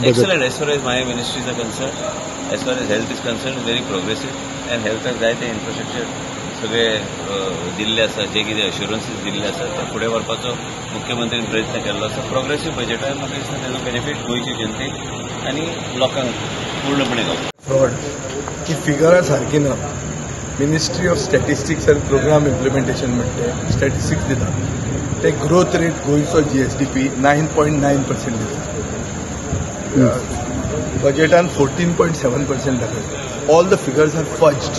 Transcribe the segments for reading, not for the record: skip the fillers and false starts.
Excellent. As far as my ministries are concerned, as far as health is concerned, very progressive. And health जाय ते infrastructure सगळे दिल्ले आसा, जे कितें अश्युरन्सीस दिल्ले आसा ते फुडें व्हरपाचो मुख्यमंत्र्यान प्रयत्न केल्लो आसा. प्रोग्रेसीव बजेटान म्हाका दिसता तेजो बेनिफीट गोंयच्या जनतेक आनी लोकांक पूर्णपणे गावता. फ्रॉड ही फिगरां सारकी ना. Ministry of statistics and programme implementation म्हणटे स्टॅटिस्टिक्स दिता ते ग्रोथ रेट गोंयचो GSDP 9.9% दिता. बजेटान 14.7% दाखयता. All the figures are fudged,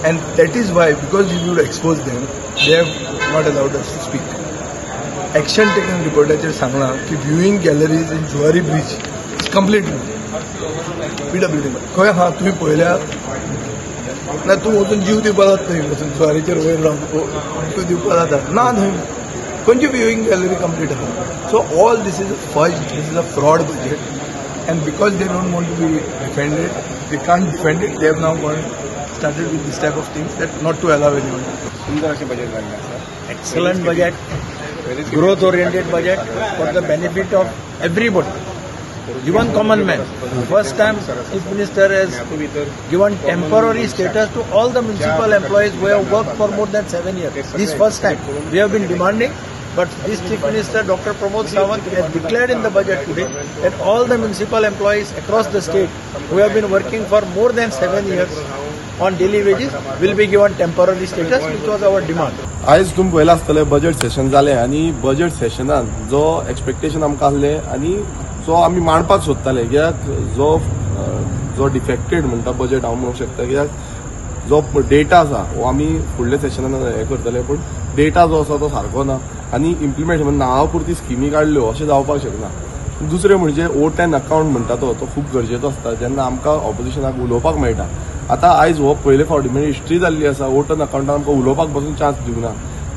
and that is why, because we would expose them, they have not allowed us to speak. Action taken reportaचेर सांगला की viewing galleries in Zuari Bridge is completely PWD. खंय हा तुम्ही पळयल्या ना? तूं वचून जीव दिवपाक जाता थंय वचून जुवारीचेर वयर रावन तूं दिवपाक जाता ना थंय खंयची viewing gallery complete आहा. So all this is a fudged, this is a fraud budget, and because they don't want to be defended, they can't defend it. They have now started with this type of things that not to allow anyone. सुंदर असे budget लागले sir. Excellent budget, growth oriented budget for the benefit of everybody, even common man. First time Chief Minister has given temporary status to all the municipal employees who have worked for more than 7 years. This first time we have been demanding, but this Chief Minister Dr. Pramod Sawant has declared in the budget today that all the municipal employees across the state who have been working for more than 7 years on daily wages will be given temporary status, which was our demand. आयज तुम्ही पळयला आसतले budget session जालें आनी budget सेशनान जो expectation आमकां आसलें आनी जो आमी मांडपाक सोदताले, कित्याक जो डिफेक्टेड म्हणटा बजेट हांव म्हणूंक शकता, कित्याक जो डेटा आसा हो आमी फुडल्या सेशनान हे करतले, पूण डेटा जो आसा तो सारको ना आनी इम्प्लिमेंट नांवापुरती स्किमी काडल्यो अशें जावपाक शकना. दुसरें म्हणजे O10 अकाउंट म्हणटा तो खूब गरजेचो आसता जेन्ना आमकां ऑपोजिशनाक उलोवपाक मेळटा. आतां आयज हो पयले फावटी म्हणजे हिस्ट्री जाल्ली आसा O10 अकाउंटान आमकां उलोवपाक पासून चान्स दिवना.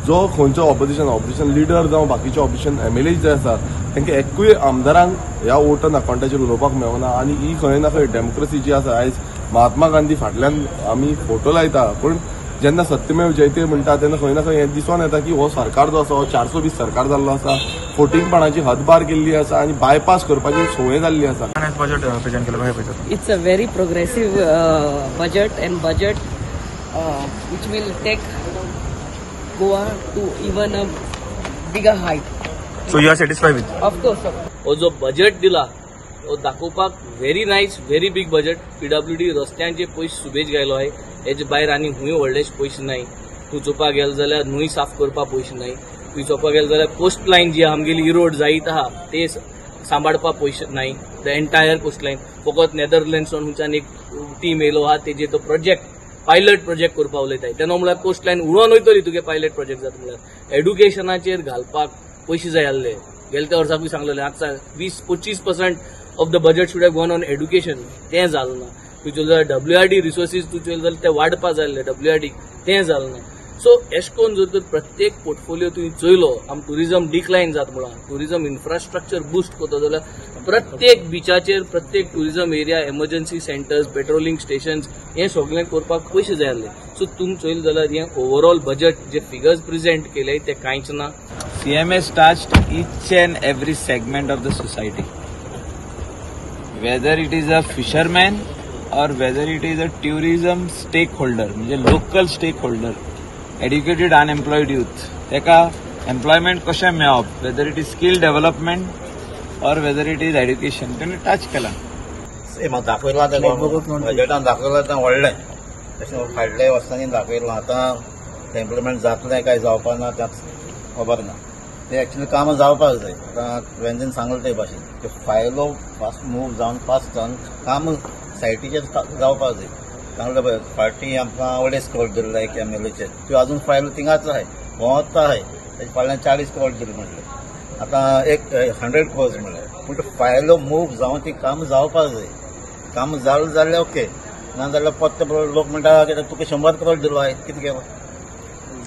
जो खंयचो ऑपोजिशन लिडर जावं बाकीचे ऑपोजिशन MLA जे आसा तांकां एकूय आमदारांक ह्या O10 अकाउंटाचेर उलोवपाक मेळना. आनी ही खंय ना खंय डेमोक्रेसी जी आसा आयज महात्मा गांधी फाटल्यान आमी फोटो लायता, पूण जेन्ना सत्यमेव जयते म्हणटा तेन्ना खंय ना खंय हें दिसून येता की हो सरकार जो आसा हो 420 सरकार जाल्लो आसा, फोटिंगपणाची हदबार केल्ली आसा आनी बायपास करपाची संवय जाल्ली आसा. बजेट प्रेझेंट केलं पाहिजे. It's a very progressive budget and budget which will take Goa to even a bigger height. So you are satisfied with? Of course. हो जो बजेट दिला तो दाखोवपाक very nice, very big budget. PWD रस्त्यांचे पयशे सुबेज घायलो आहे. हेजे भायर आनी खूंय व्हडलेशे पयशे नाय. तूं चोवपाक गेलो जाल्यार न्हंय साफ करपाक पयशे नाय. तूं चोवपाक गेलो जाल्यार कोस्ट लायन जी आमगेली इरोड जायत आहा ते सांबाळपाक पयशे नाय. द एंटायर कोस्ट लायन फकत नेदरलँड्ससून हुंयच्यान एक टीम येयलो आहा तेजे तो प्रोजेक्ट पायलट प्रोजेक्ट करपाक उलयताय. तेन्ना म्हळ्यार कोस्ट लायन उडोवन वयतली तुगे पायलट प्रोजेक्ट जाता म्हळ्यार. एड्युकेशनाचेर घालपाक पयशे जाय आसले. गेल्या त्या वर्साकूय सांगलेलें आतां 20-25% of the budget should have gone on education. तें जालें ना. तूं चोयलें जाल्यार WRD रिसोर्सीस तूं चोयलें जाल्यार ते वाडपा जाय आसले WRD तें जालें ना. सो एशे करून जर तर प्रत्येक पोर्टफोलियो तुवें चोयलो आम टुरिजम डिक्लायन जाता म्हळ्यार टुरिजम इन्फ्रास्ट्रक्चर बुस्ट करता जाल्यार प्रत्येक बिचाचेर प्रत्येक tourism area emergency centres patrolling stations हें सगळें करपाक पयशे जाय आसले. सो तुमी चोयलें जाल्यार हें ओवरऑल बजेट जे फिगर्स प्रेझेंट केले ते कांयच ना. CM has touched each and every segment of the society, whether it is a fisherman or whether it is a tourism stakeholder, म्हणजे local stakeholder, educated unemployed youth, तेका employment कशें मेळप, whether it is skill development और whether it is education, तेणें touch केला. दाखयलां तें बजेटान दाखयलां तें व्हडलें तशें फाटल्या वर्सांनी दाखयलां. आतां तें इम्प्लिमेंट जातलें काय जावपा ना तें खबर ना. ते एक्चुअली कामां जावपाक जाय. आतां वेंजन सांगलें ते भाशेन ते फायलो फास्ट मूव जावन फास्ट जावन काम सायटीचेर जावपाक जाय. सांगलें पळय फाटीं आमकां अडेज करोड दिल्ले एक MLAचे, त्यो आजून फायलो थिंगाच आहाय, भोंवत आहाय. तेजे फाटल्यान 40 करोड दिले म्हणले. आतां एक 100 करोड म्हणले, पूण त्यो फायलो मूव जावन ती काम जावपाक जाय. काम जालें जाल्यार ओके, ना जाल्यार पत्ते लोक म्हणटा कित्याक तुका 100 करोड दिलो हांवें कितें केलो.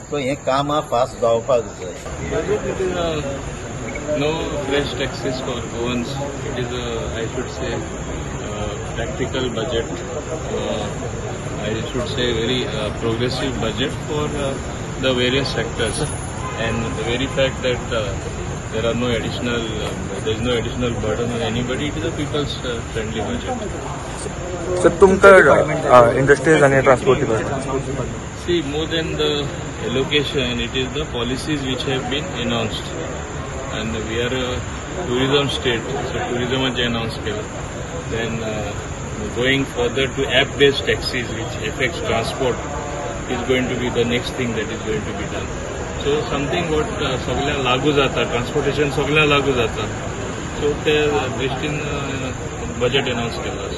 सो हें काम फास्ट जावपाक जाय. No fresh taxes for Goans. It is I should say, practical budget. I should say very progressive budget for the various sectors. And the very fact that there are no additional, there is no additional burden on anybody. It is a people's friendly budget. Sir तुमकां industries आणि transport department. See, more than the allocation, it is the policies which have been announced. And we are a tourism state, so tourism is announced. Then going further to app-based taxis, which affects transport, is going to be the next thing that is going to be done. So something what सगळ्या लागू जाता, transportation सगळ्या लागू जाता. So ते दृष्टीन budget announced केलं.